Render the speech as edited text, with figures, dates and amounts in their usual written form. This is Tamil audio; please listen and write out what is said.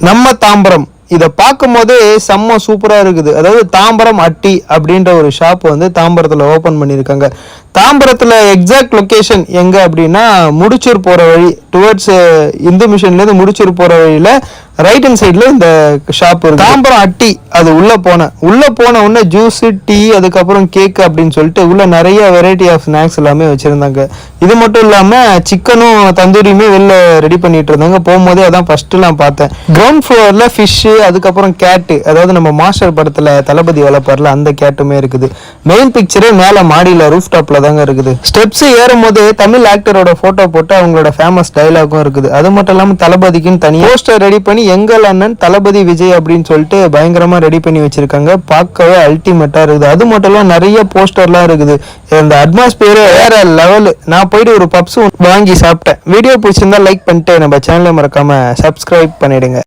நம்ம தாம்பரம் இதை பார்க்கும் போதே செம்ம சூப்பராக இருக்குது. அதாவது தாம்பரம் அட்டி அப்படின்ற ஒரு ஷாப் வந்து தாம்பரத்தில் ஓப்பன் பண்ணியிருக்காங்க. தாம்பரத்தில் எக்ஸாக்ட் லொக்கேஷன் எங்கே அப்படின்னா முடிச்சூர் போகிற வழி டுவர்ட்ஸ் இந்து மிஷன்லேருந்து முடிச்சூர் போகிற வழியில் ரைட் ஹேண்ட் சைடில் இந்த ஷாப் இருக்குது. தாம்பரம் அட்டி அது உள்ளே போன உடனே ஜூஸு டீ அதுக்கப்புறம் கேக்கு அப்படின்னு சொல்லிட்டு உள்ள நிறைய வெரைட்டி ஆஃப் ஸ்நாக்ஸ் எல்லாமே வச்சுருந்தாங்க. இது மட்டும் இல்லாமல் சிக்கனும் தந்தூரியுமே வெளில ரெடி பண்ணிட்டு இருந்தாங்க. போகும்போதே அதான் ஃபர்ஸ்ட்டு நான் பார்த்தேன். கிரவுண்ட் ஃப்ளோரில் ஃபிஷ்ஷு அதுக்கப்புறம் கேட்டு, அதாவது நம்ம மாஸ்டர் படத்தில் தளபதி வளர்ப்பார்ல அந்த கேட்டுமே இருக்குது. மெயின் பிக்சரே மேலே மாடியில் ரூஃப் டாப்பில் தாங்க இருக்குது. ஸ்டெப்ஸ் ஏறும் போது தமிழ் ஆக்டரோட ஃபோட்டோ போட்டு அவங்களோட ஃபேமஸ் டைலாகும் இருக்குது. அது மட்டும் இல்லாமல் தளபதிக்குன்னு தனி போஸ்டர் ரெடி பண்ணி எங்கள் அண்ணன் தளபதி விஜய் அப்படின்னு சொல்லிட்டு பயங்கரமா ரெடி பண்ணி வச்சிருக்காங்க. பார்க்கவே அல்டிமேட்டா இருக்குது. அது மட்டும் இல்லாம நிறைய போஸ்டர்லாம் இருக்குது. இந்த அட்மாஸ்பியரே வேற லெவல். நான் போயிட்டு ஒரு பப்ஸ் வாங்கி சாப்பிட்டேன். வீடியோ பிடிச்சிருந்தா லைக் பண்ணிட்டு நம்ம சேனலை மறக்காம சப்ஸ்கிரைப் பண்ணிடுங்க.